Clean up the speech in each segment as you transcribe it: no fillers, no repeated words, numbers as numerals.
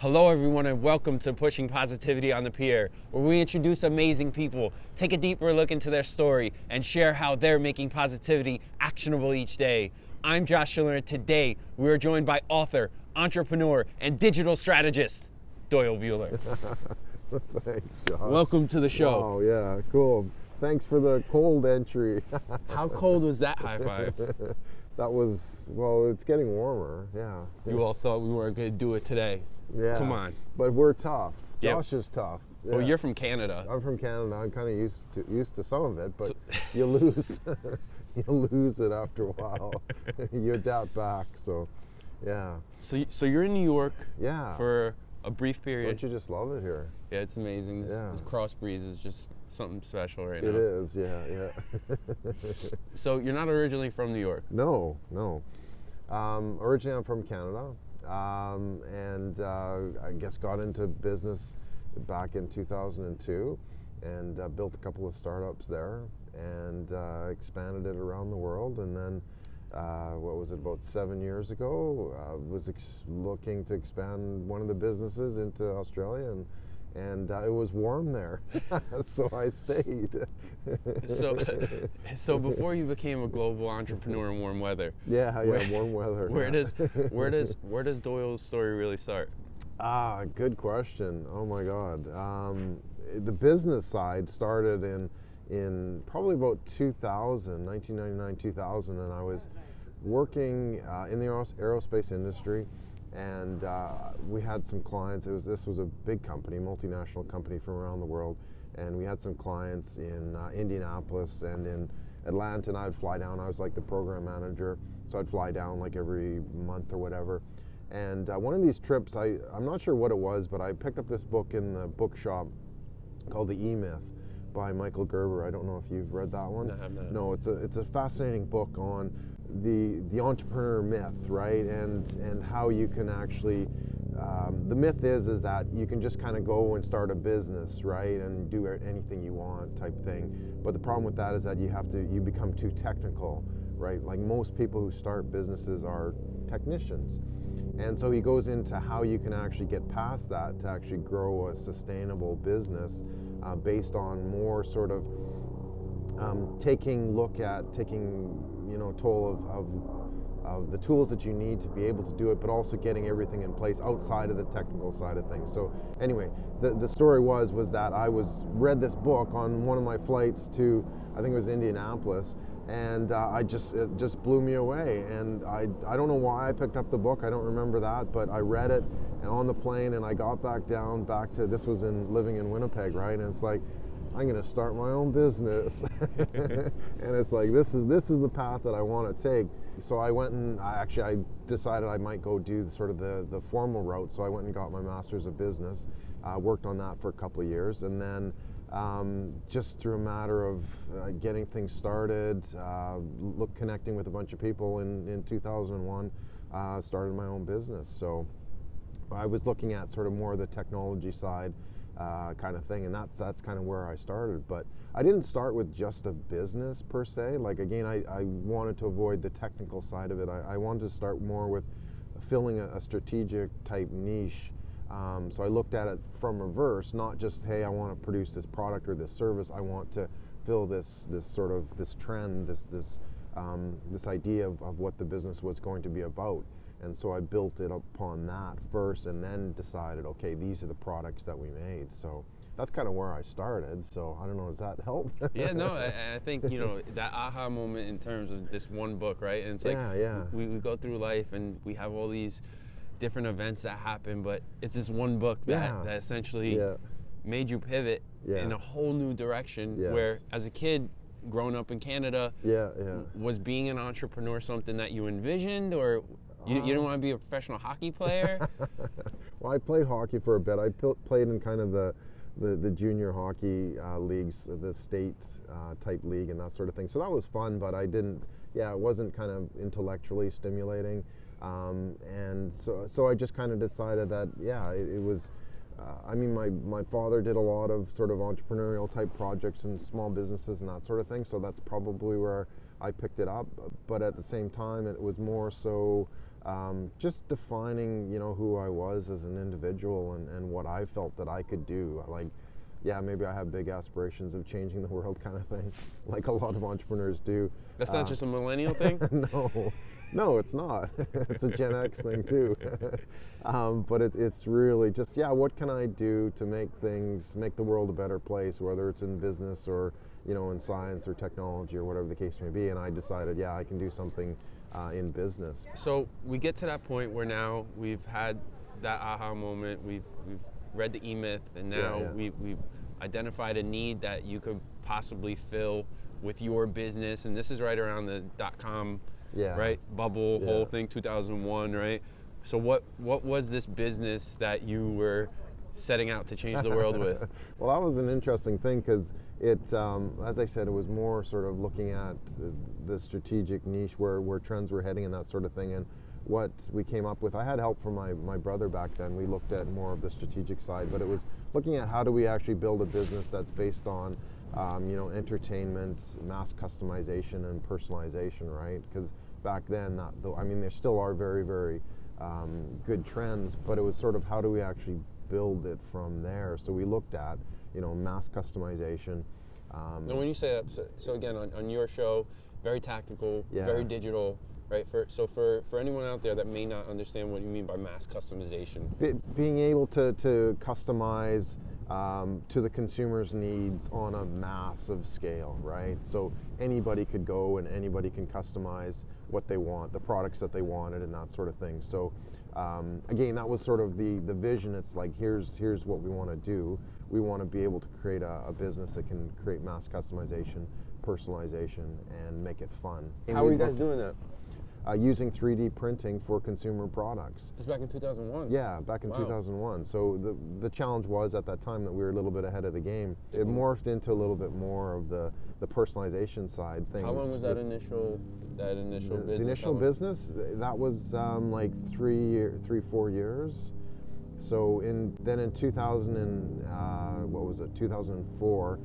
Hello everyone and welcome to Pushing Positivity on the Pier, where we introduce amazing people, take a deeper look into their story, and share how they're making positivity actionable each day. I'm Josh Schiller, and today we are joined by author, entrepreneur, and digital strategist, Doyle Buehler. Thanks, Josh. Welcome to the show. Oh, yeah, cool. Thanks for the cold entry. How cold was that high five? That was, well, it's getting warmer, yeah. You all thought we weren't going to do it today. Yeah. Come on. But we're tough. Yep. Josh is tough. Yeah. Well, you're from Canada. I'm from Canada. I'm kind of used to some of it, but you lose you lose it after a while. You adapt back, so yeah. So you're in New York. Yeah. For a brief period. Don't you just love it here? Yeah, it's amazing. This cross breeze is just something special right now. It is, yeah. So you're not originally from New York? No. Originally I'm from Canada, and I guess got into business back in 2002 and built a couple of startups there and expanded it around the world. And then what was it, about 7 years ago, was looking to expand one of the businesses into Australia, and it was warm there, so I stayed. So before you became a global entrepreneur in warm weather, warm weather. Where does Doyle's story really start? Good question. Oh my God. The business side started in probably about 1999, 2000, and I was working in the aerospace industry. And we had some clients. This was a big company, multinational company from around the world, and we had some clients in Indianapolis and in Atlanta. And I'd fly down. I was like the program manager, so I'd fly down like every month or whatever. And one of these trips, I'm not sure what it was, but I picked up this book in the bookshop called The E-Myth by Michael Gerber. I don't know if you've read that one. No, I have not. No, it's a fascinating book on the entrepreneur myth, right? And how you can actually, the myth is that you can just kind of go and start a business, right, and do anything you want type thing. But the problem with that is that you become too technical, right? Like most people who start businesses are technicians. And so he goes into how you can actually get past that to actually grow a sustainable business based on more sort of taking toll of the tools that you need to be able to do it, but also getting everything in place outside of the technical side of things. So anyway, the story was that I read this book on one of my flights to, I think it was Indianapolis, and it just blew me away. And I don't know why I picked up the book. I don't remember that, but I read it and on the plane, and I got back to this was living in Winnipeg, right? And it's like, I'm going to start my own business. And it's like, this is the path that I want to take. So I went and I decided I might go do sort of the formal route. So I went and got my master's of business, worked on that for a couple of years, and then just through a matter of getting things started, connecting with a bunch of people in 2001, started my own business. So I was looking at sort of more of the technology side kind of thing, and that's kind of where I started. But I didn't start with just a business per se. Like, again, I wanted to avoid the technical side of it. I wanted to start more with filling a strategic type niche. So I looked at it from reverse, not just, hey, I want to produce this product or this service. I want to fill this trend, this idea of what the business was going to be about. And so I built it upon that first, and then decided, okay, these are the products that we made. So that's kind of where I started. So I don't know, does that help? Yeah, no, I think, that aha moment in terms of this one book, right? And it's like, we go through life and we have all these different events that happen, but it's this one book that essentially made you pivot in a whole new direction. Where as a kid growing up in Canada, was being an entrepreneur something that you envisioned, or you didn't want to be a professional hockey player? Well, I played hockey for a bit. I played in kind of the junior hockey leagues, the state type league and that sort of thing. So that was fun, but it wasn't kind of intellectually stimulating. And so I just kind of decided that, it was, my father did a lot of sort of entrepreneurial type projects and small businesses and that sort of thing. So that's probably where I picked it up. But at the same time, it was more so just defining, you know, who I was as an individual and what I felt that I could do. Like, yeah, maybe I have big aspirations of changing the world kind of thing, like a lot of entrepreneurs do. That's not just a millennial thing? No, it's not. It's a Gen X thing too. But it's really just, yeah, what can I do to make the world a better place, whether it's in business or, you know, in science or technology or whatever the case may be. And I decided, yeah, I can do something in business. So we get to that point where now we've had that aha moment, we've read the E-Myth, and now we've identified a need that you could possibly fill with your business. And this is right around the .com right, bubble, whole thing, 2001, right? So what was this business that you were setting out to change the world with? Well, that was an interesting thing because it, as I said, it was more sort of looking at the strategic niche where trends were heading and that sort of thing. And what we came up with, I had help from my brother back then. We looked at more of the strategic side, but it was looking at how do we actually build a business that's based on, you know, entertainment, mass customization, and personalization, right? Because back then, I mean, there still are very, very good trends, but it was sort of how do we actually build it from there. So we looked at, you know, mass customization. And when you say that, so again, on your show, very tactical, very digital, right? For anyone out there that may not understand what you mean by mass customization. Being able to customize to the consumer's needs on a massive scale, right? So anybody could go and anybody can customize what they want, the products that they wanted and that sort of thing. So again, that was sort of the vision. It's like, here's what we want to do. We want to be able to create a business that can create mass customization, personalization, and make it fun. How are you guys doing that? Using 3D printing for consumer products. Just back in 2001? Yeah, back in 2001. So the challenge was at that time that we were a little bit ahead of the game. It morphed into a little bit more of the personalization side things. How long was that initial business? The initial business, that was like 4 years. So then in 2004,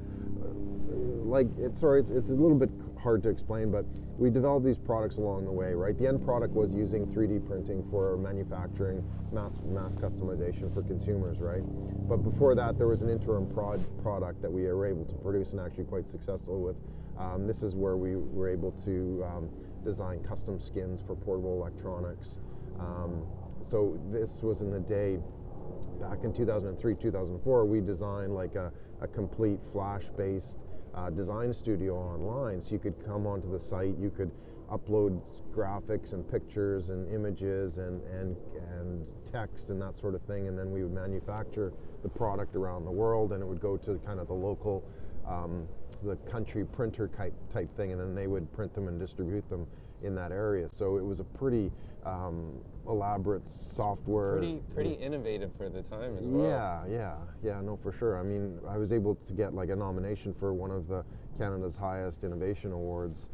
like it's a little bit hard to explain, but we developed these products along the way, right? The end product was using 3D printing for manufacturing, mass customization for consumers, right? But before that, there was an interim product that we were able to produce and actually quite successful with. This is where we were able to design custom skins for portable electronics. So this was in the day, back in 2003, 2004, we designed like a complete Flash-based design studio online. So you could come onto the site, you could upload graphics and pictures and images and text and that sort of thing, and then we would manufacture the product around the world, and it would go to kind of the local, the country printer type thing, and then they would print them and distribute them in that area. So it was a pretty elaborate software. Pretty innovative for the time as well. Yeah, no, for sure. I mean, I was able to get like a nomination for one of the Canada's highest innovation awards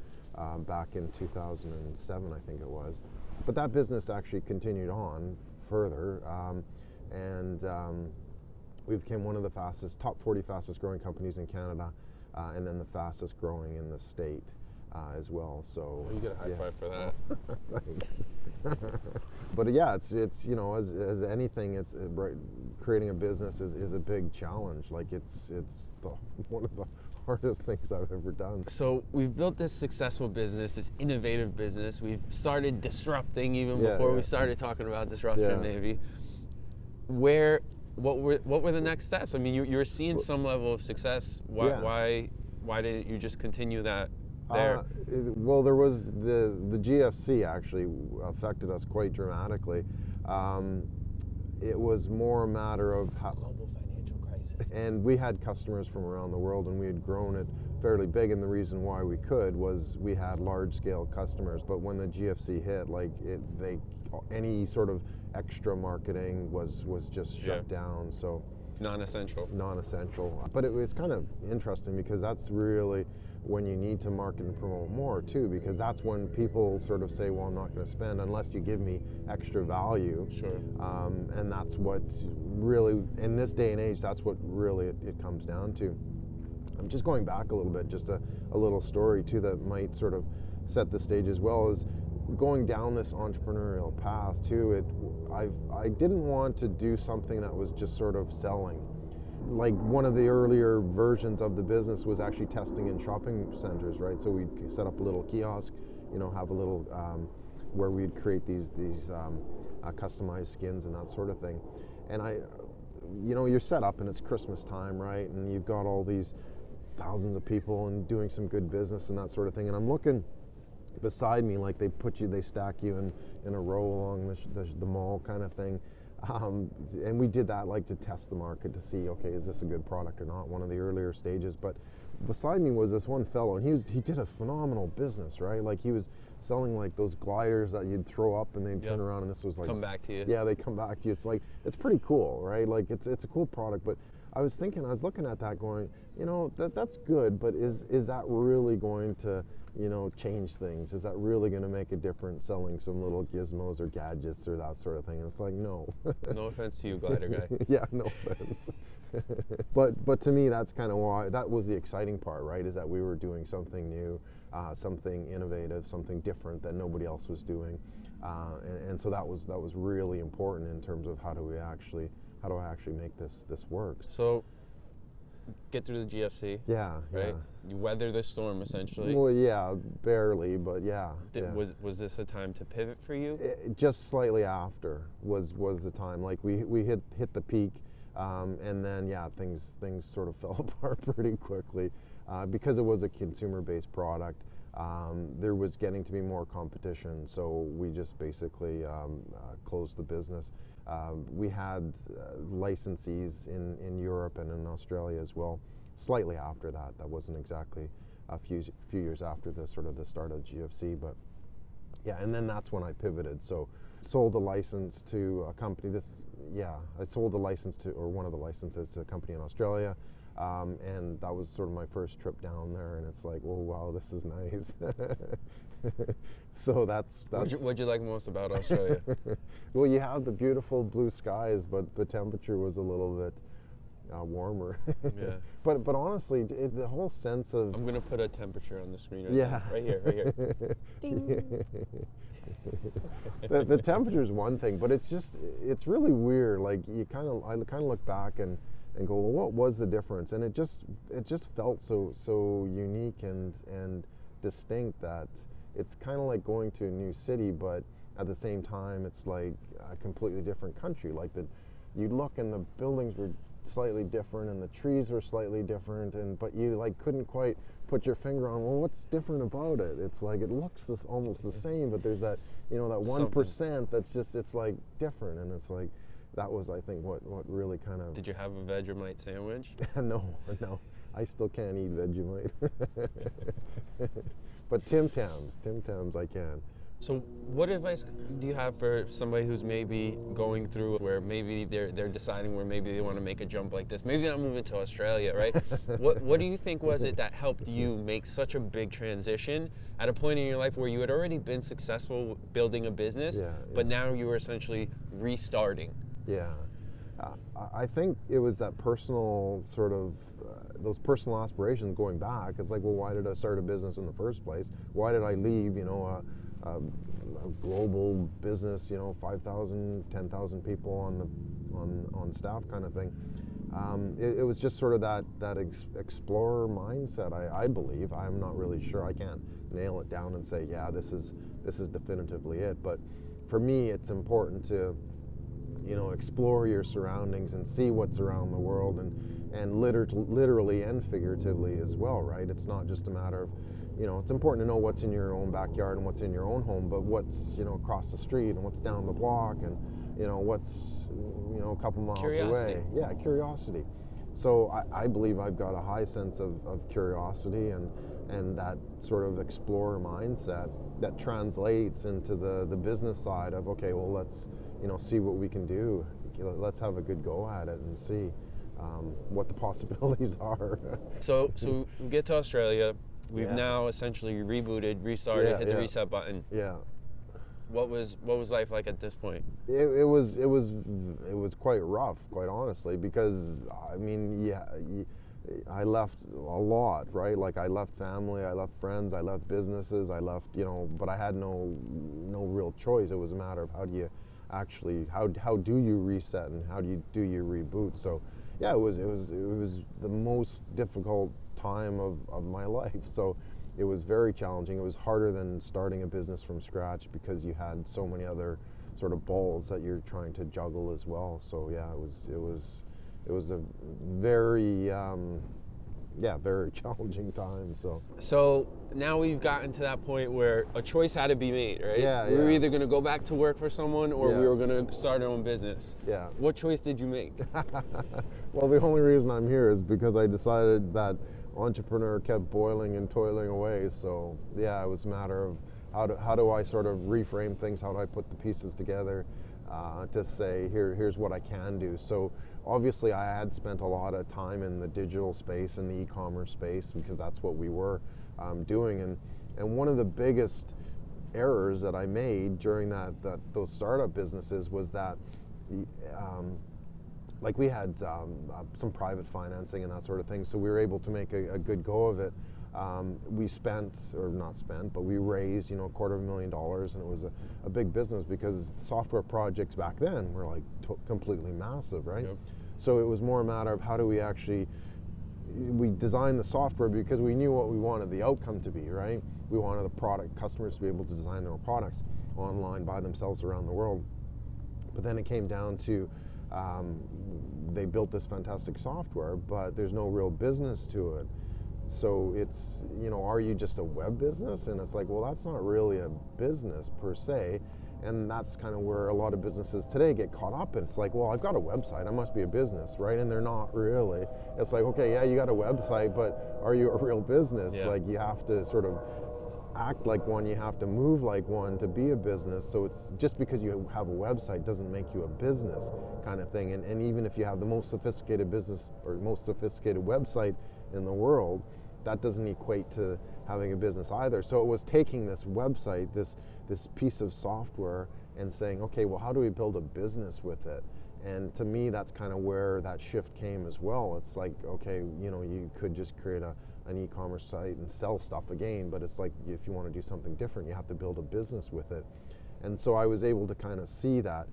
back in 2007, I think it was. But that business actually continued on further, and we became one of the top 40 fastest growing companies in Canada, and then the fastest growing in the state. As well, so you get a high five for that. Thanks. But yeah, it's you know, as anything, it's creating a business is a big challenge. Like it's one of the hardest things I've ever done. So we've built this successful business, this innovative business. We've started disrupting even before we started talking about disruption. Maybe what were the next steps? I mean, you're seeing some level of success. Why didn't you just continue that? Well, there was the GFC actually affected us quite dramatically. It was more a matter of how global financial crisis. And we had customers from around the world, and we had grown it fairly big. And the reason why we could was we had large-scale customers. But when the GFC hit, like any sort of extra marketing was just shut down. So non-essential. But it's kind of interesting because that's really when you need to market and promote more too, because that's when people sort of say, well, I'm not going to spend unless you give me extra value. Sure. And that's what really, in this day and age, that's what really it comes down to. I'm just going back a little bit, just a little story too that might sort of set the stage as well. Is going down this entrepreneurial path too, I didn't want to do something that was just sort of selling. Like one of the earlier versions of the business was actually testing in shopping centers, right? So we'd set up a little kiosk, have a little where we'd create these customized skins and that sort of thing. And you're set up and it's Christmas time, right? And you've got all these thousands of people and doing some good business and that sort of thing. And I'm looking beside me, like they stack you in a row along the mall kind of thing. And we did that like to test the market to see, okay, is this a good product or not, one of the earlier stages. But beside me was this one fellow, and he did a phenomenal business, right? Like he was selling like those gliders that you'd throw up and they'd turn around, and this was like come back to you. Yeah, they come back to you. It's pretty cool, right? Like it's a cool product. But I was looking at that going, that's good, but is that really going to change things? Is that really going to make a difference selling some little gizmos or gadgets or that sort of thing? And it's like, no. No offense to you, glider guy. Yeah, no offense. But to me, that's kind of why, that was the exciting part, right? Is that we were doing something new, something innovative, something different that nobody else was doing. And so that was really important in terms of how do I actually make this work. So get through the GFC. Yeah. Right? Yeah. You weather the storm essentially. Well, yeah, barely, but yeah. Was this a time to pivot for you? Just slightly after was the time. Like we hit the peak, and then things sort of fell apart pretty quickly because it was a consumer-based product. There was getting to be more competition, so we just basically closed the business. We had licensees in Europe and in Australia as well. Slightly after that, that wasn't exactly a few years after the start of GFC, but yeah. And then that's when I pivoted. So sold the license to a company. I sold the license to, or one of the licenses to a company in Australia. And that was sort of my first trip down there, and it's like, oh wow, this is nice. So that's what'd you like most about Australia? Well, you have the beautiful blue skies, but the temperature was a little bit warmer. Yeah. But honestly, the whole sense of, I'm gonna put a temperature on the screen right now. Right here. Ding. The temperature is one thing, but it's really weird. Like I kind of look back and go, well, what was the difference? And it just felt so unique and distinct that it's kind of like going to a new city, but at the same time it's like a completely different country. Like you look and the buildings were slightly different and the trees were slightly different, but you like couldn't quite put your finger on, well, what's different about it? It's like it looks almost the same, but there's that that 1% that's just, it's like different, and it's like that was, I think, what really kind of. Did you have a Vegemite sandwich? No, I still can't eat Vegemite. But Tim Tams I can. So what advice do you have for somebody who's maybe going through where maybe they're deciding where maybe they want to make a jump like this? Maybe not moving to Australia, right? What do you think was it that helped you make such a big transition at a point in your life where you had already been successful building a business, but now you were essentially restarting? Yeah. I think it was that personal sort of, those personal aspirations going back. It's like, well, why did I start a business in the first place? Why did I leave, a global business, 5,000, 10,000 people on staff kind of thing. It was just sort of that explorer mindset, I believe. I'm not really sure. I can't nail it down and say, yeah, this is definitively it. But for me, it's important to explore your surroundings and see what's around the world, and literally and figuratively as well, right? It's not just a matter of, it's important to know what's in your own backyard and what's in your own home, but what's, across the street and what's down the block and, what's, a couple miles away. Yeah, curiosity. So I believe I've got a high sense of curiosity and that sort of explorer mindset that translates into the business side of, okay, well, let's, see what we can do. Let's have a good go at it and see what the possibilities are. So we get to Australia. We've now essentially rebooted, restarted, hit the reset button. Yeah. What was life like at this point? It was quite rough, quite honestly, because I mean, I left a lot, right? Like I left family, I left friends, I left businesses, I left, but I had no real choice. It was a matter of how do you actually, how do you reset and how do you reboot? So yeah, it was the most difficult time of my life. So it was very challenging. It was harder than starting a business from scratch because you had so many other sort of balls that you're trying to juggle as well. So yeah, it was a very very challenging time. So now we've gotten to that point where a choice had to be made, right? Yeah, we were either going to go back to work for someone or we were going to start our own business. Yeah. What choice did you make? Well, the only reason I'm here is because I decided that entrepreneur kept boiling and toiling away. So yeah, it was a matter of how do I sort of reframe things? How do I put the pieces together to say here's what I can do? So obviously I had spent a lot of time in the digital space and the e-commerce space because that's what we were doing, and one of the biggest errors that I made during those startup businesses was that like we had some private financing and that sort of thing, so we were able to make a good go of it. We spent, or not spent, but we raised, $250,000, and it was a big business because software projects back then were like completely massive, right? Yep. So it was more a matter of how do we designed the software because we knew what we wanted the outcome to be, right? We wanted the customers to be able to design their own products online by themselves around the world. But then it came down to they built this fantastic software, but there's no real business to it. So it's, are you just a web business? And it's like, well, that's not really a business per se. And that's kind of where a lot of businesses today get caught up. And it's like, well, I've got a website, I must be a business, right? And they're not really. It's like, okay, yeah, you got a website, but are you a real business? Yeah. Like you have to sort of act like one, you have to move like one to be a business. So it's just because you have a website doesn't make you a business kind of thing. And even if you have the most sophisticated business or most sophisticated website in the world, that doesn't equate to having a business either. So it was taking this website, this piece of software, and saying, okay, well, how do we build a business with it? And to me, that's kind of where that shift came as well. It's like, okay, you could just create an e-commerce site and sell stuff again, but it's like if you want to do something different, you have to build a business with it. And so I was able to kind of see that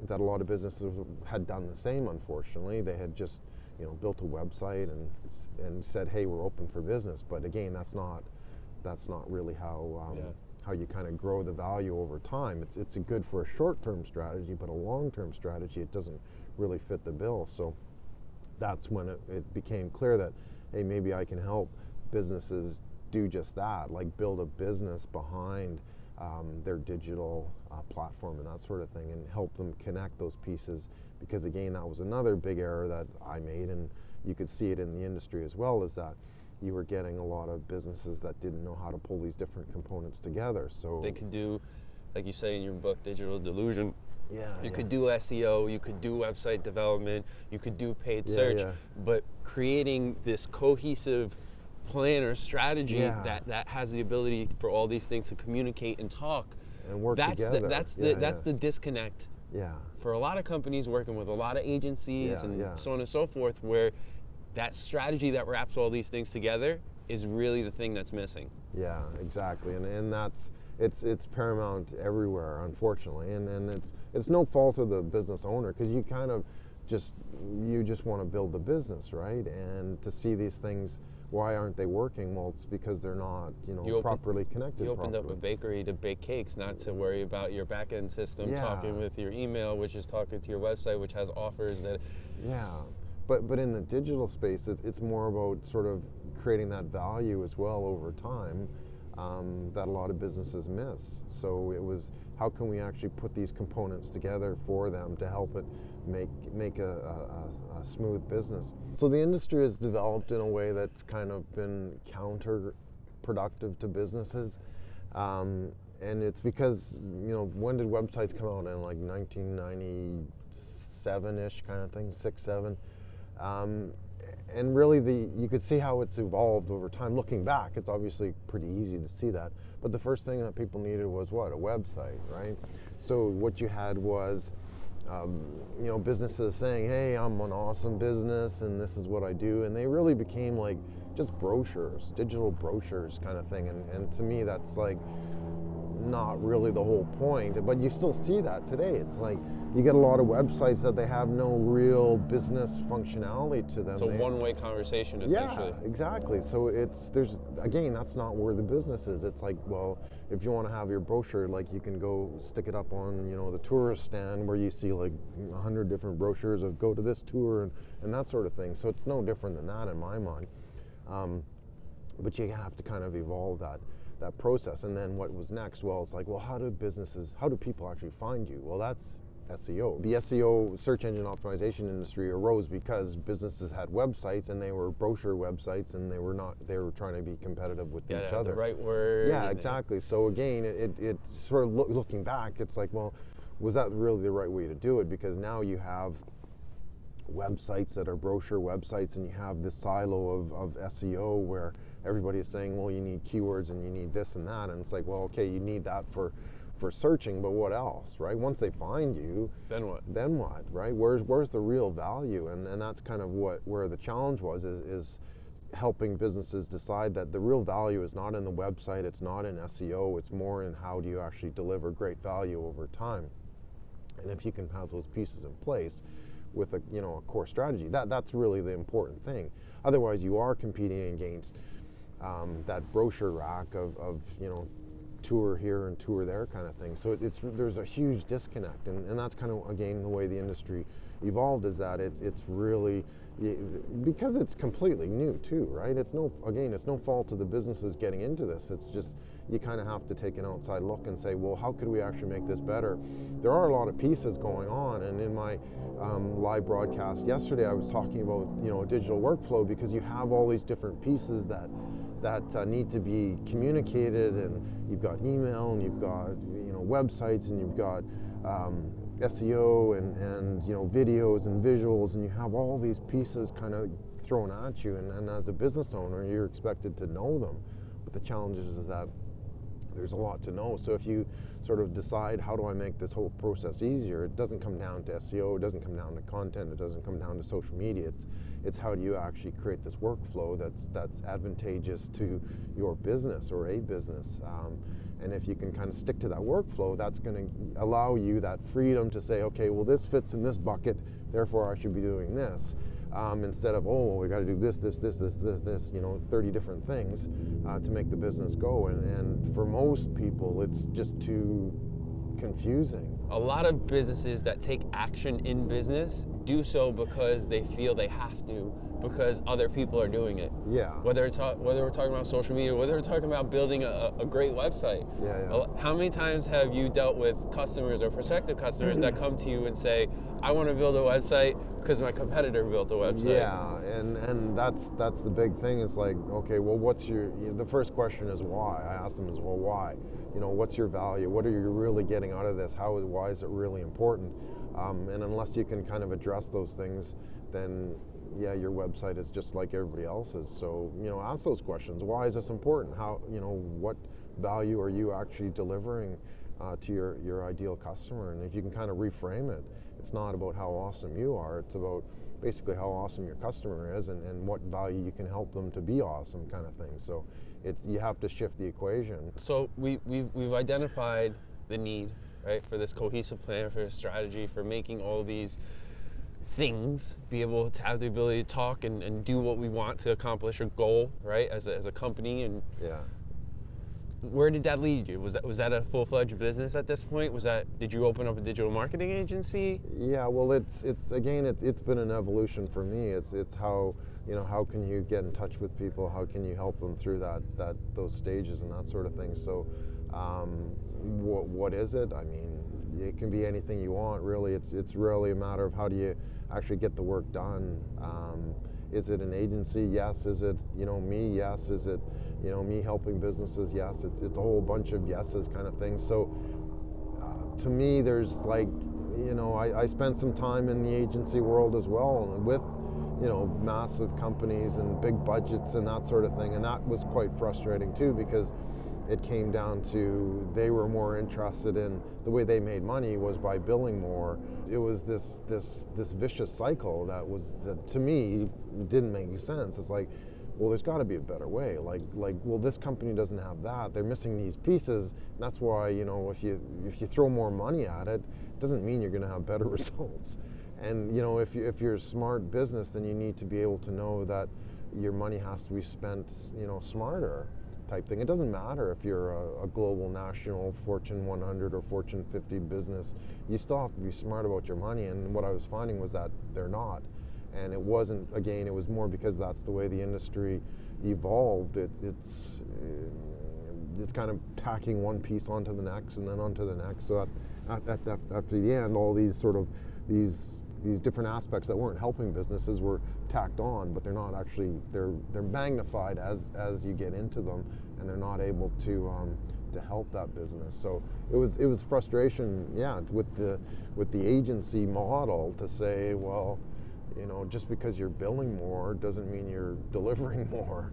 that a lot of businesses had done the same. Unfortunately, they had just built a website and said, hey, we're open for business. But again, that's not really how you kind of grow the value over time. It's good for a short-term strategy, but a long-term strategy, it doesn't really fit the bill. So that's when it became clear that, hey, maybe I can help businesses do just that, like build a business behind their digital platform and that sort of thing, and help them connect those pieces. Because again, that was another big error that I made, and you could see it in the industry as well, is that you were getting a lot of businesses that didn't know how to pull these different components together. So they could do, like you say in your book, digital delusion. Yeah. You could do SEO, you could do website development, you could do paid search, but creating this cohesive plan or strategy that has the ability for all these things to communicate and talk and work together. That's the disconnect. Yeah. For a lot of companies working with a lot of agencies and so on and so forth, where that strategy that wraps all these things together is really the thing that's missing. Yeah, exactly. And that's it's paramount everywhere, unfortunately. And it's no fault of the business owner, because you kind of just want to build the business, right? And to see these things, why aren't they working? Well, it's because they're not, properly connected. You opened up a bakery to bake cakes, not to worry about your back-end system talking with your email, which is talking to your website, which has offers that. Yeah, but in the digital space, it's more about sort of creating that value as well over time that a lot of businesses miss. So it was, how can we actually put these components together for them to help it make a smooth business? So the industry has developed in a way that's kind of been counterproductive to businesses, and it's because, when did websites come out? In like 1997-ish kind of thing, 6, 7, and really you could see how it's evolved over time. Looking back, it's obviously pretty easy to see that, but the first thing that people needed was what? A website, right? So what you had was businesses saying, hey, I'm an awesome business and this is what I do, and they really became like just brochures, digital brochures kind of thing, and to me that's like not really the whole point, but you still see that today. It's like you get a lot of websites that they have no real business functionality to them. It's a one-way conversation, essentially. Yeah, exactly. So that's not where the business is. It's like, well, if you want to have your brochure, like you can go stick it up on, the tourist stand where you see like 100 different brochures of go to this tour and that sort of thing. So it's no different than that in my mind. But you have to kind of evolve that process. And then what was next? Well, it's like, well, how do people actually find you? Well, that's SEO. The SEO, search engine optimization industry, arose because businesses had websites and they were brochure websites, and they were trying to be competitive with each other. The right word. Yeah, exactly. So again, it sort of looking back, it's like, well, was that really the right way to do it? Because now you have websites that are brochure websites, and you have this silo of SEO where everybody is saying, well, you need keywords and you need this and that, and it's like, well, okay, you need that for searching, but what else, right? Once they find you, then what, right? Where's the real value? And that's kind of where the challenge is helping businesses decide that the real value is not in the website, it's not in SEO, it's more in how do you actually deliver great value over time. And if you can have those pieces in place with a core strategy, that's really the important thing. Otherwise, you are competing against that brochure rack of tour here and tour there kind of thing. So there's a huge disconnect, and that's kind of, again, the way the industry evolved, is that it's really, because it's completely new too, right? It's no fault of the businesses getting into this. It's just, you kind of have to take an outside look and say, well, how could we actually make this better? There are a lot of pieces going on, and in my live broadcast yesterday, I was talking about digital workflow, because you have all these different pieces that need to be communicated, and you've got email, and you've got websites, and you've got SEO and videos and visuals, and you have all these pieces kind of thrown at you, and as a business owner, you're expected to know them. But the challenge is that there's a lot to know. So if you sort of decide, how do I make this whole process easier, it doesn't come down to SEO, it doesn't come down to content, it doesn't come down to social media. It's how do you actually create this workflow that's advantageous to your business or a business. And if you can kind of stick to that workflow, that's going to allow you that freedom to say, okay, well, this fits in this bucket, therefore I should be doing this. Instead of, oh, we got to do this, 30 different things to make the business go. And for most people, it's just too confusing. A lot of businesses that take action in business do so because they feel they have to, because other people are doing it. Yeah. Whether we're talking about social media, whether we're talking about building a great website. Yeah. How many times have you dealt with customers or prospective customers that come to you and say, I want to build a website because my competitor built a website? Yeah, and that's the big thing. It's like, okay, well, the first question is why? I ask them, well, why? What's your value? What are you really getting out of this? Why is it really important? And unless you can kind of address those things, then yeah, your website is just like everybody else's. So, ask those questions. Why is this important? What value are you actually delivering to your ideal customer? And if you can kind of reframe it, it's not about how awesome you are, it's about basically how awesome your customer is and what value you can help them to be awesome kind of thing. So you have to shift the equation. So we've identified the need, right, for this cohesive plan, for a strategy, for making all these things, be able to have the ability to talk and do what we want to accomplish a goal, right, as a company. And yeah. Where did that lead you? Was that a full-fledged business at this point? Did you open up a digital marketing agency? Yeah, well, it's been an evolution for me. It's how can you get in touch with people? How can you help them through those stages and that sort of thing? So, what is it? I mean, it can be anything you want, really. It's really a matter of how do you actually get the work done. Is it an agency? Yes. Is it me? Yes. Is it me helping businesses? Yes. It's a whole bunch of yeses kind of thing. So to me, there's like, I spent some time in the agency world as well with massive companies and big budgets and that sort of thing, and that was quite frustrating too, because it came down to they were more interested in the way they made money was by billing more. It was this vicious cycle that to me didn't make sense. It's like, well, there's got to be a better way. Like, well, this company doesn't have that. They're missing these pieces. And that's why, you know, if you throw more money at it, it doesn't mean you're going to have better results. And you know, if you're a smart business, then you need to be able to know that your money has to be spent, you know, smarter, type thing. It doesn't matter if you're a global, national, Fortune 100 or Fortune 50 business. You still have to be smart about your money. And what I was finding was that they're not. And it wasn't, again, it was more because that's the way the industry evolved. It's kind of tacking one piece onto the next and then onto the next. So after the end, all these sort of these different aspects that weren't helping businesses were tacked on, but they're not actually, they're magnified as you get into them, and they're not able to help that business. So it was frustration, yeah, with the agency model to say, well, you know, just because you're billing more doesn't mean you're delivering more,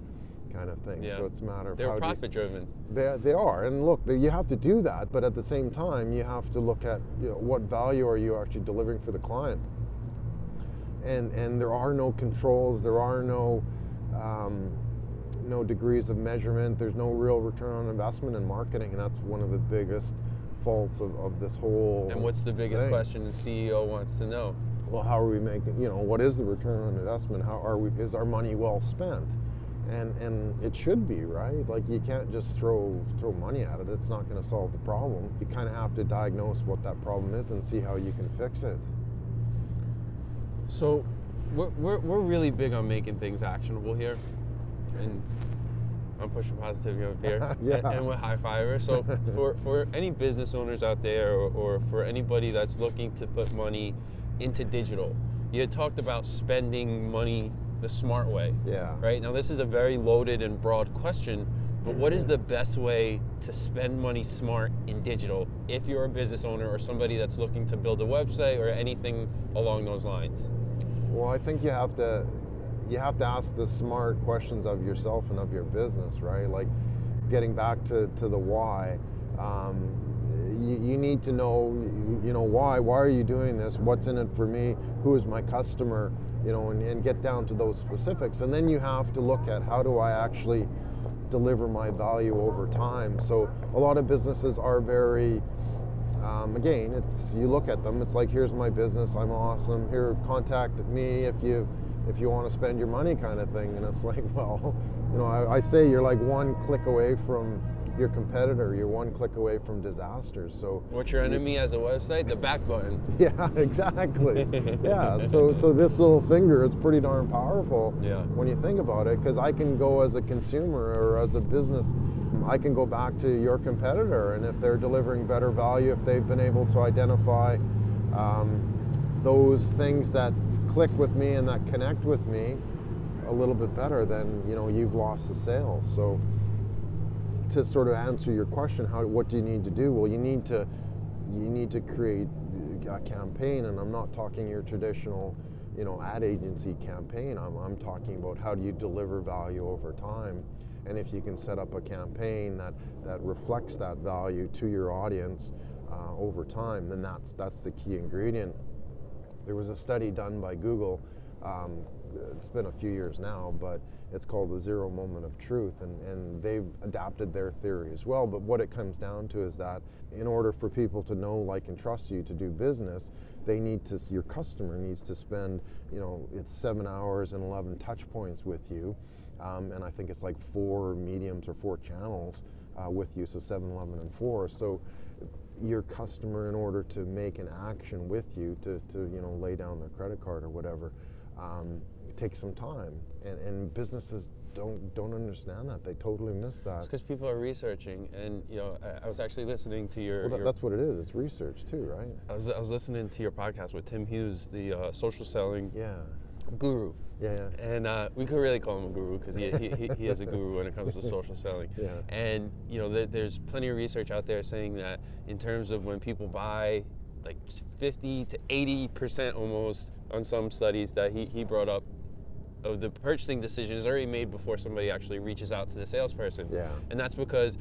kind of thing. Yeah. So it's a matter of they're profit driven. They are, and look, you have to do that, but at the same time, you have to look at, you know, what value are you actually delivering for the client. And there are no controls, there are no degrees of measurement, there's no real return on investment in marketing, and that's one of the biggest faults of this whole And what's the biggest thing. question the CEO wants to know? Well, how are we making, you know, what is the return on investment? Is our money well spent? And it should be, right? Like, you can't just throw money at it. It's not going to solve the problem. You kind of have to diagnose what that problem is and see how you can fix it. So we're really big on making things actionable here, and I'm pushing positivity up here. Yeah. And with HIGH5iVER. So for any business owners out there, or for anybody that's looking to put money into digital, you had talked about spending money the smart way. Yeah. Right? Now, this is a very loaded and broad question, but what is the best way to spend money smart in digital if you're a business owner or somebody that's looking to build a website or anything along those lines? Well, I think you have to ask the smart questions of yourself and of your business, right? Like, getting back to the why. You need to know, you know, why are you doing this? What's in it for me? Who is my customer? You know, and get down to those specifics. And then you have to look at, how do I actually deliver my value over time? So a lot of businesses are very, again, you look at them, it's like, here's my business, I'm awesome, here, contact me if you want to spend your money, kind of thing. And it's like, well, you know, I say you're like one click away from your competitor, you're one click away from disaster. So what's your enemy as a website? The back button. Yeah, exactly. Yeah, so this little finger, it's pretty darn powerful. Yeah. When you think about it, because I can go as a consumer or as a business, I can go back to your competitor, and if they're delivering better value, if they've been able to identify those things that click with me and that connect with me a little bit better, then, you know, you've lost the sale. So to sort of answer your question, what do you need to do? Well, you need to create a campaign, and I'm not talking your traditional, you know, ad agency campaign. I'm talking about, how do you deliver value over time? And if you can set up a campaign that reflects that value to your audience over time, then that's the key ingredient. There was a study done by Google. It's been a few years now, but it's called the 0 moment of truth, and they've adapted their theory as well. But what it comes down to is that in order for people to know, like, and trust you to do business, your customer needs to spend, you know, it's 7 hours and 11 touch points with you, and I think it's like 4 mediums or 4 channels with you, so 7, 11, and 4. So your customer, in order to make an action with you, to you know, lay down their credit card or whatever, it takes some time, and businesses don't understand that. They totally miss that. It's because people are researching, and you know, I was actually listening to your. Well, that's what it is. It's research too, right? I was listening to your podcast with Tim Hughes, the social selling guru. Yeah. And we could really call him a guru, because he is a guru when it comes to social selling. Yeah. And you know, there's plenty of research out there saying that in terms of when people buy, like 50 to 80% almost on some studies that he brought up, of the purchasing decision is already made before somebody actually reaches out to the salesperson. Yeah. And that's because,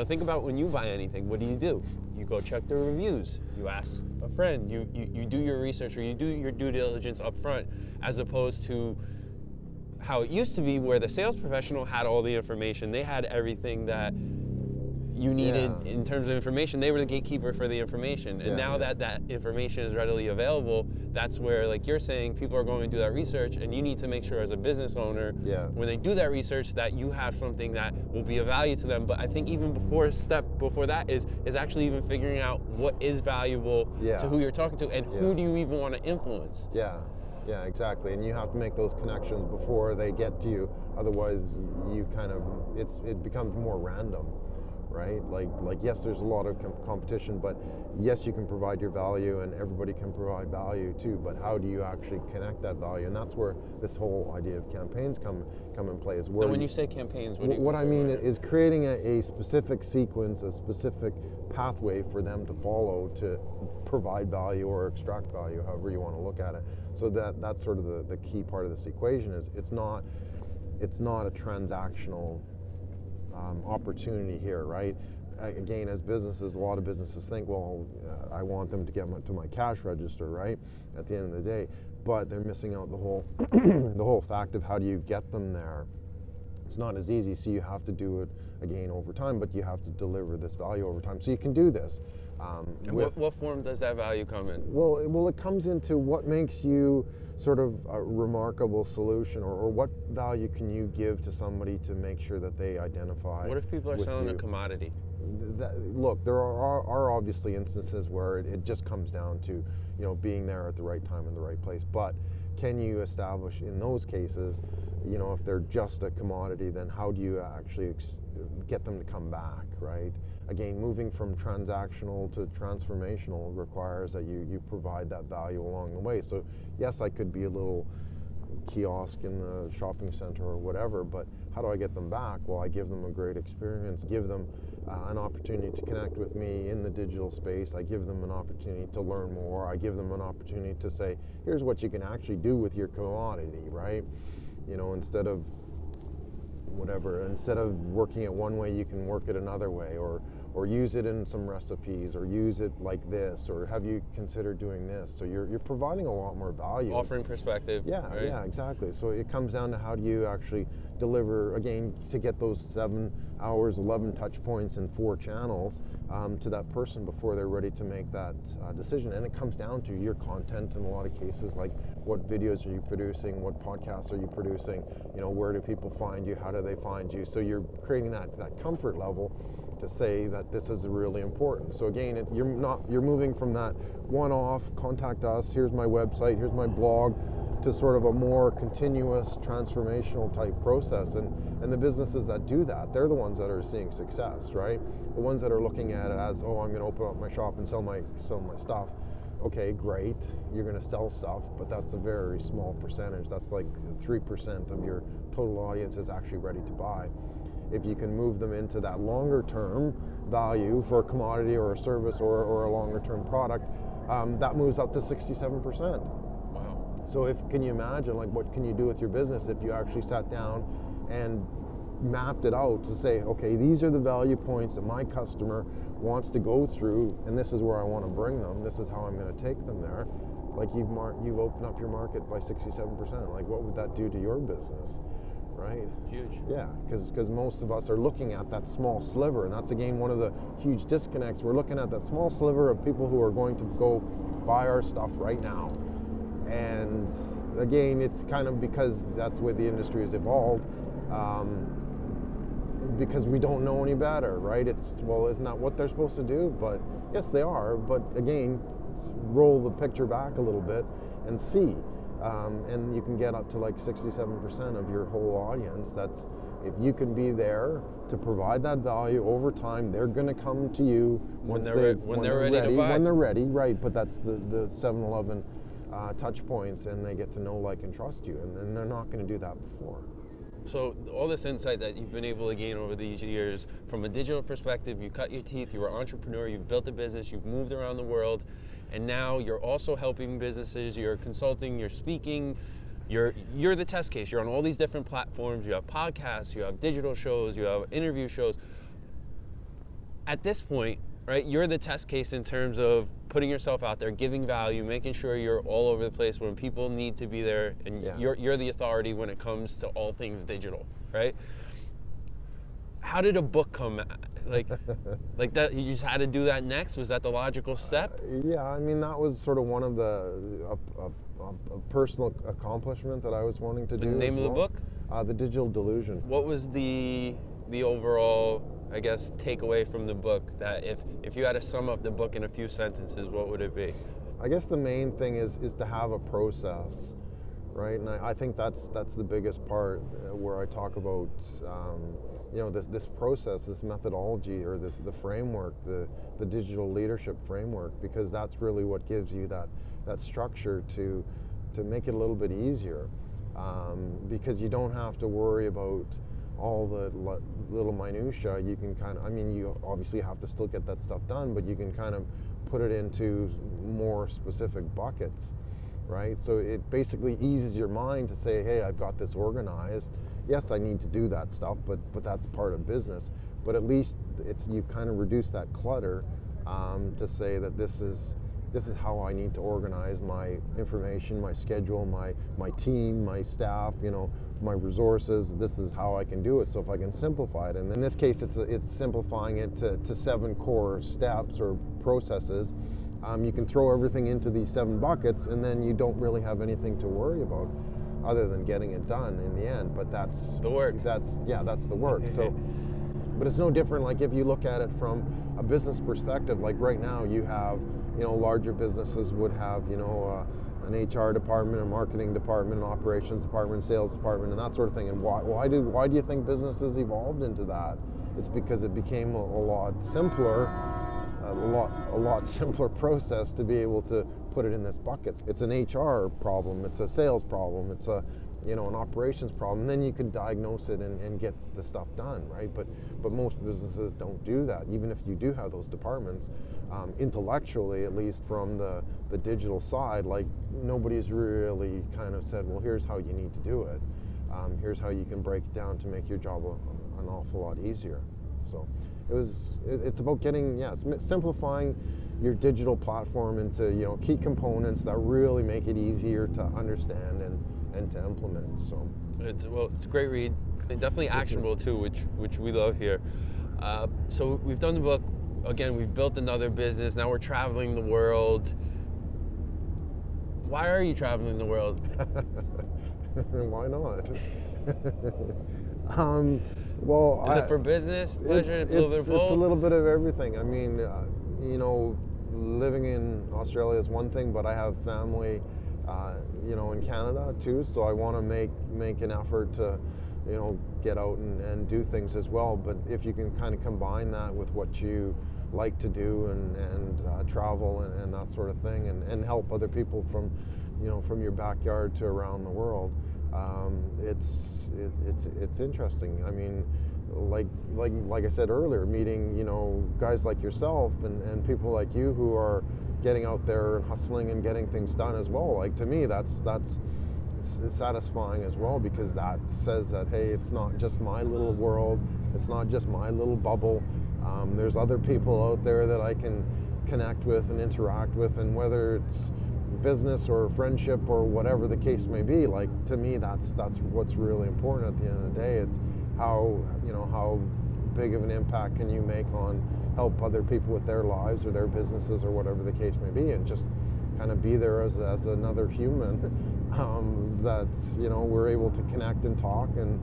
think about when you buy anything, what do? You go check the reviews. You ask a friend. You do your research, or you do your due diligence up front, as opposed to how it used to be, where the sales professional had all the information. They had everything that you needed in terms of information. They were the gatekeeper for the information. And now that information is readily available, that's where, like you're saying, people are going to do that research, and you need to make sure as a business owner, when they do that research, that you have something that will be of value to them. But I think even step before that is actually even figuring out what is valuable to who you're talking to, and who do you even want to influence. Yeah, exactly. And you have to make those connections before they get to you. Otherwise, you kind of, it becomes more random. Right? Like yes, there's a lot of competition, but yes, you can provide your value, and everybody can provide value too, but how do you actually connect that value? And that's where this whole idea of campaigns come in play. Is where when you say campaigns, what I mean is creating a specific sequence, a specific pathway for them to follow to provide value or extract value, however you want to look at it. So that's sort of the key part of this equation. Is it's not a transactional opportunity here, right? Again, as businesses, a lot of businesses think, well, I want them to get to my cash register, right? At the end of the day, but they're missing out the whole the whole fact of how do you get them there. It's not as easy, so you have to do it again over time, but you have to deliver this value over time. So you can do this. And what form does that value come in? Well, it comes into what makes you sort of a remarkable solution, or what value can you give to somebody to make sure that they identify. What if people are selling a commodity? Look, there are obviously instances where it just comes down to being there at the right time in the right place. But can you establish in those cases, if they're just a commodity, then how do you actually get them to come back, right? Again, moving from transactional to transformational requires that you provide that value along the way. So yes, I could be a little kiosk in the shopping center or whatever, but how do I get them back? Well, I give them a great experience, give them an opportunity to connect with me in the digital space. I give them an opportunity to learn more. I give them an opportunity to say, here's what you can actually do with your commodity, right? Instead of working it one way, you can work it another way, or use it in some recipes, or use it like this, or have you considered doing this? So you're providing a lot more value. Offering perspective. Yeah, right? Yeah, exactly. So it comes down to how do you actually deliver, again, to get those 7 hours, 11 touch points in 4 channels to that person before they're ready to make that decision. And it comes down to your content in a lot of cases, like what videos are you producing, what podcasts are you producing, where do people find you, how do they find you? So you're creating that comfort level to say that this is really important. So again, you're moving from that one-off, contact us, here's my website, here's my blog, to sort of a more continuous transformational type process. And the businesses that do that, they're the ones that are seeing success, right? The ones that are looking at it as, oh, I'm going to open up my shop and sell my stuff. Okay, great, you're going to sell stuff, but that's a very small percentage. That's like 3% of your total audience is actually ready to buy. If you can move them into that longer term value for a commodity or a service or a longer term product, that moves up to 67%. Wow. So can you imagine, like, what can you do with your business if you actually sat down and mapped it out to say, okay, these are the value points that my customer wants to go through, and this is where I want to bring them, this is how I'm going to take them there. Like, you've opened up your market by 67%. Like, what would that do to your business? Right? Huge. Yeah, because most of us are looking at that small sliver, and that's again one of the huge disconnects. We're looking at that small sliver of people who are going to go buy our stuff right now. And again, it's kind of because that's the way the industry has evolved, because we don't know any better, right? Isn't that what they're supposed to do? But yes, they are, but again, roll the picture back a little bit and see. And you can get up to like 67% of your whole audience. That's, if you can be there to provide that value over time, they're going to come to you when they're ready to buy. When they're ready, right? But that's the 7-11 touch points, and they get to know, like, and trust you, and they're not going to do that before. So all this insight that you've been able to gain over these years, from a digital perspective, you cut your teeth, you were an entrepreneur, you've built a business, you've moved around the world, and now you're also helping businesses, you're consulting, you're speaking. you're the test case. You're on all these different platforms. You have podcasts, you have digital shows, you have interview shows. At this point, right, you're the test case in terms of putting yourself out there, giving value, making sure you're all over the place when people need to be there, and you're the authority when it comes to all things digital, right? How did a book come? Like that? You just had to do that next? Was that the logical step? Yeah, I mean, that was sort of one of the a personal accomplishment that I was wanting to do. The name of the book? The Digital Delusion. What was the overall, I guess, takeaway from the book? That if you had to sum up the book in a few sentences, what would it be? I guess the main thing is to have a process, right? And I think that's the biggest part where I talk about this process, this methodology, or the framework, the digital leadership framework, because that's really what gives you that structure to make it a little bit easier, because you don't have to worry about all the little minutia. You can you obviously have to still get that stuff done, but you can kind of put it into more specific buckets, right? So it basically eases your mind to say, hey, I've got this organized. Yes, I need to do that stuff, but that's part of business. But at least you kind of reduce that clutter to say that this is how I need to organize my information, my schedule, my team, my staff, my resources. This is how I can do it. So if I can simplify it, and in this case, it's simplifying it to 7 core steps or processes. You can throw everything into these 7 buckets, and then you don't really have anything to worry about other than getting it done in the end. But that's the work. That's the work. So, but it's no different. Like if you look at it from a business perspective, like right now you have, larger businesses would have, an HR department, a marketing department, an operations department, sales department, and that sort of thing. And why do you think businesses evolved into that? It's because it became a lot simpler, a lot simpler process to be able to put it in this bucket. It's an HR problem, it's a sales problem, it's an operations problem, and then you can diagnose it and get the stuff done, right? But most businesses don't do that. Even if you do have those departments, intellectually, at least from the digital side, like nobody's really kind of said, well, here's how you need to do it. Here's how you can break it down to make your job an awful lot easier. So it's about simplifying your digital platform into key components that really make it easier to understand and to implement. So it's a great read, and definitely actionable too, which we love here. So we've done the book. Again, we've built another business. Now we're traveling the world. Why are you traveling the world? Why not? Is it for business, pleasure, a little bit of both? It's a little bit of everything. I mean, living in Australia is one thing, but I have family, in Canada too. So I want to make an effort to, get out and do things as well. But if you can kind of combine that with what you like to do and travel and that sort of thing, and help other people from your backyard to around the world, it's interesting. I mean, like I said earlier, meeting guys like yourself and people like you who are getting out there and hustling and getting things done as well. Like, to me, that's satisfying as well, because that says that, hey, it's not just my little world, it's not just my little bubble. There's other people out there that I can connect with and interact with, and whether it's business or friendship or whatever the case may be, like, to me, that's what's really important at the end of the day. It's how big of an impact can you make on help other people with their lives or their businesses or whatever the case may be, and just kind of be there as another human that we're able to connect and talk and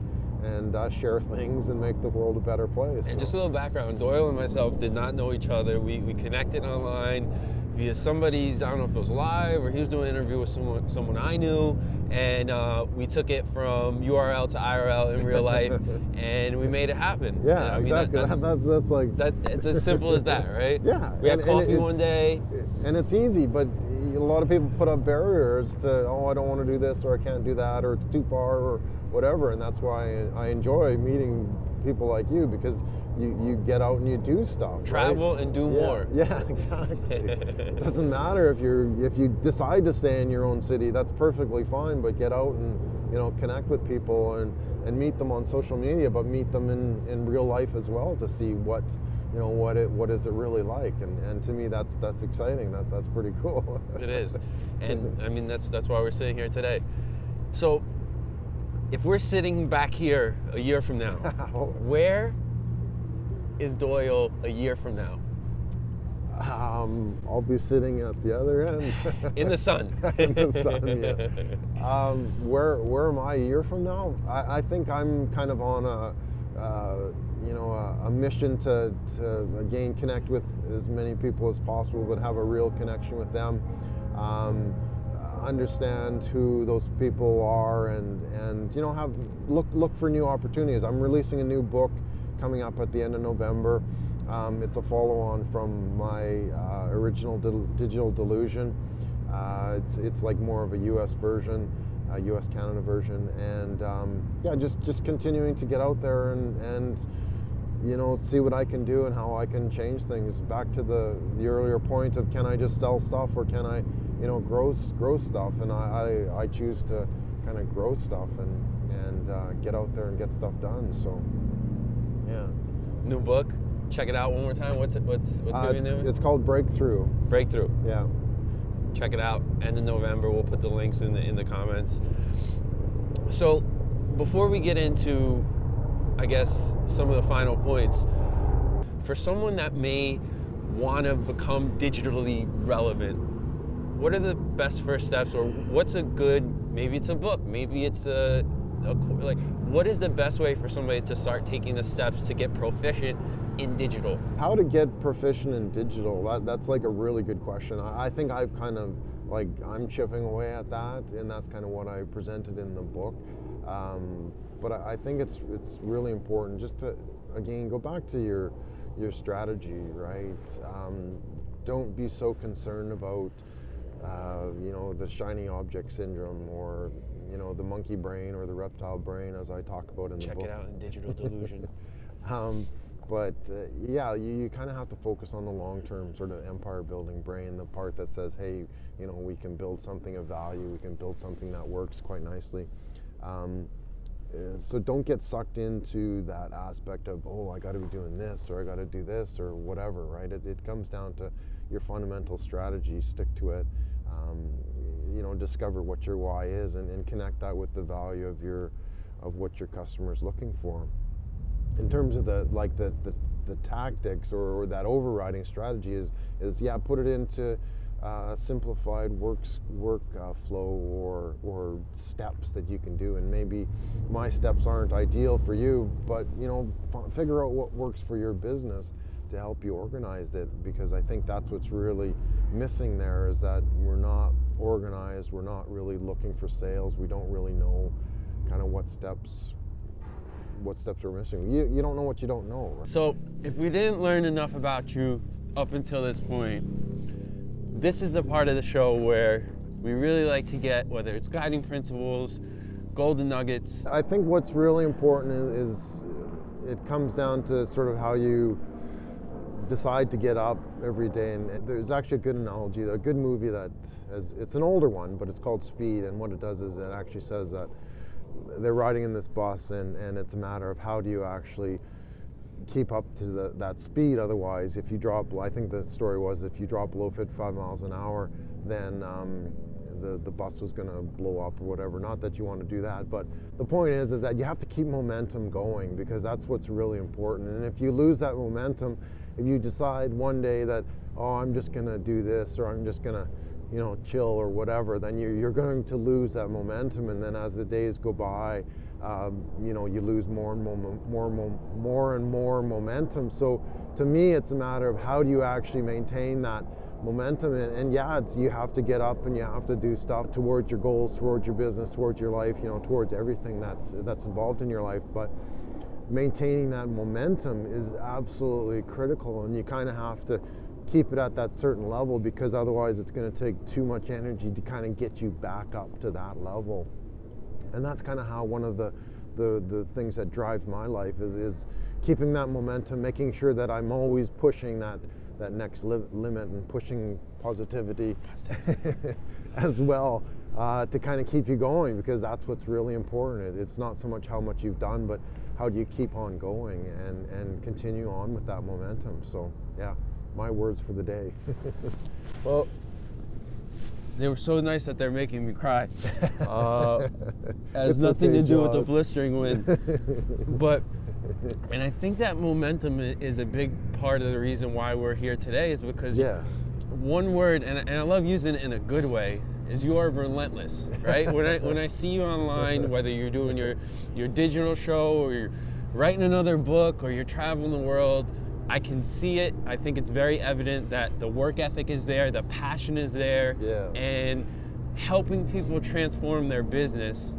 share things and make the world a better place. And just a little background, Doyle and myself did not know each other. We connected online via somebody's, I don't know if it was live or he was doing an interview with someone I knew, and we took it from URL to IRL in real life, and we made it happen. Yeah, exactly. That's like that. It's as simple as that, right? Yeah. We had coffee one day, and it's easy, but a lot of people put up barriers to, I don't want to do this, or I can't do that, or it's too far, or whatever. And that's why I enjoy meeting people like you, because you get out and you do stuff. Travel right? and do more. Yeah, exactly. It doesn't matter if you decide to stay in your own city, that's perfectly fine, but get out and connect with people and meet them on social media, but meet them in real life as well to see what is it really like, and to me that's exciting. That's pretty cool. It is. And I mean that's why we're sitting here today. So if we're sitting back here a year from now, where is Doyle a year from now? I'll be sitting at the other end. In the sun. In the sun, yeah. Where am I a year from now? I think I'm kind of on a mission to again connect with as many people as possible, but have a real connection with them. Understand who those people are, and have look for new opportunities. I'm releasing a new book coming up at the end of November. It's a follow-on from my original Digital Delusion. It's like more of a U.S. version, a U.S. Canada version, and yeah, just continuing to get out there and see what I can do and how I can change things. Back to the earlier point of, can I just sell stuff, or can I grow stuff? And I choose to kind of grow stuff and get out there and get stuff done. So yeah. New book. Check it out one more time. What's going to be new? It's called Breakthrough. Breakthrough. Yeah. Check it out. End of November. We'll put the links in the comments. So before we get into, I guess, some of the final points, for someone that may want to become digitally relevant, what are the best first steps, or what's a good, maybe it's a book, maybe it's what is the best way for somebody to start taking the steps to get proficient in digital? How to get proficient in digital, that's like a really good question. I think I've kind of, I'm chipping away at that, and that's kind of what I presented in the book. But I think it's really important just to, again, go back to your strategy, right? Don't be so concerned about the shiny object syndrome, or the monkey brain or the reptile brain, as I talk about in the book. Check it out in Digital Delusion. But yeah, you kind of have to focus on the long-term sort of empire-building brain, the part that says, hey, we can build something of value, we can build something that works quite nicely. So don't get sucked into that aspect of, oh, I got to be doing this, or I got to do this, or whatever, right? It comes down to your fundamental strategy. Stick to it. Discover what your why is, and connect that with the value of what your customer is looking for. In terms of the tactics or that overriding strategy is put it into a simplified work flow or steps that you can do. And maybe my steps aren't ideal for you, but figure out what works for your business to help you organize it, because I think that's what's really missing there, is that we're not organized, we're not really looking for sales, we don't really know kind of what steps are missing. You don't know what you don't know. Right? So if we didn't learn enough about you up until this point, this is the part of the show where we really like to get, whether it's guiding principles, golden nuggets. I think what's really important is it comes down to sort of how you decide to get up every day. And there's actually a good analogy, a good movie it's an older one, but it's called Speed, and what it does is it actually says that they're riding in this bus, and it's a matter of how do you actually keep up to that speed. Otherwise, if you drop, I think the story was, if you drop below 55 miles an hour, then the bus was going to blow up or whatever. Not that you want to do that, but the point is that you have to keep momentum going, because that's what's really important. And if you lose that momentum, if you decide one day that, oh, I'm just going to do this, or I'm just going to chill or whatever, then you're going to lose that momentum. And then as the days go by, you lose more and more momentum. So to me, it's a matter of how do you actually maintain that momentum. And yeah, you have to get up and you have to do stuff towards your goals, towards your business, towards your life, towards everything that's involved in your life. But maintaining that momentum is absolutely critical, and you kind of have to keep it at that certain level, because otherwise it's going to take too much energy to kind of get you back up to that level. And that's kind of how one of the things that drives my life is keeping that momentum, making sure that I'm always pushing that next limit and pushing positivity as well, to kind of keep you going, because that's what's really important. It's not so much how much you've done, but how do you keep on going and continue on with that momentum. So yeah, my words for the day. Well, they were so nice that they're making me cry. Has nothing to do with the blistering wind. And I think that momentum is a big part of the reason why we're here today, is because one word, and I love using it in a good way, is you are relentless, right? When I see you online, whether you're doing your digital show or you're writing another book or you're traveling the world, I can see it. I think it's very evident that the work ethic is there, the passion is there, and helping people transform their business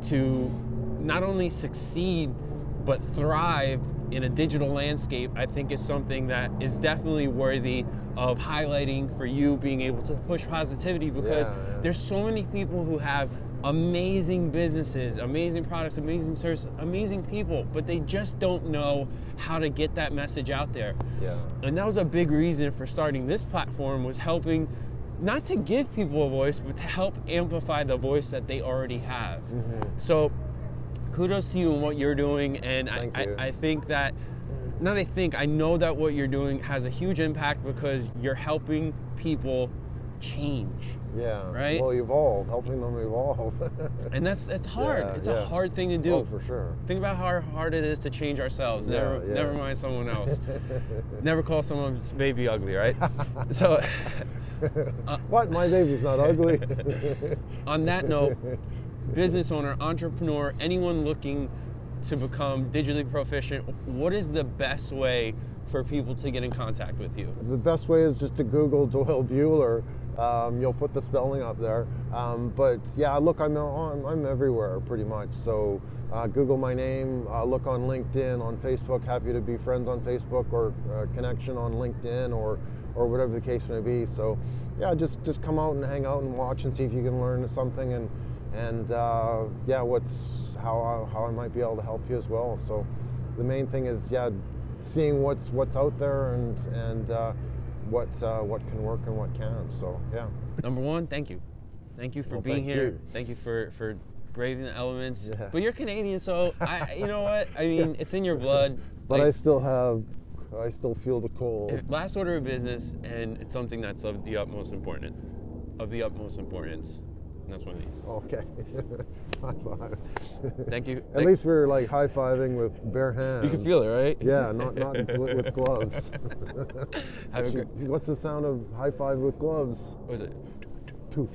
to not only succeed but thrive in a digital landscape, I think is something that is definitely worthy of highlighting for you, being able to push positivity, because there's so many people who have amazing businesses, amazing products, amazing services, amazing people, but they just don't know how to get that message out there. And that was a big reason for starting this platform, was helping not to give people a voice, but to help amplify the voice that they already have. So kudos to you and what you're doing, and I think that, I know that what you're doing has a huge impact, because you're helping people change. Right? Well, evolve, helping them evolve. And it's hard. It's a hard thing to do. Oh, for sure. Think about how hard it is to change ourselves. Never mind someone else. Never call someone's baby ugly, right? So what? My baby's not ugly. On that note, business owner, entrepreneur, anyone looking to become digitally proficient, what is the best way for people to get in contact with you? The best way is just to Google Doyle Buehler. You'll put the spelling up there. But yeah, look, I'm everywhere pretty much. So Google my name, look on LinkedIn, on Facebook. Happy to be friends on Facebook, or connection on LinkedIn, or whatever the case may be. So yeah, just come out and hang out and watch and see if you can learn something, and yeah, how I might be able to help you as well. So the main thing is seeing what's out there, and what can work and what can't. So yeah. Number one, thank you for being here. Thank you for braving the elements. But you're Canadian, so you know what I mean, it's in your blood. But I still feel the cold. Last order of business, and it's something that's of the utmost importance. And that's one of these. Okay. High five. Thank you. At least we're like high-fiving with bare hands. You can feel it, right? Yeah, not with gloves. What's the sound of high five with gloves? What is it? Poof.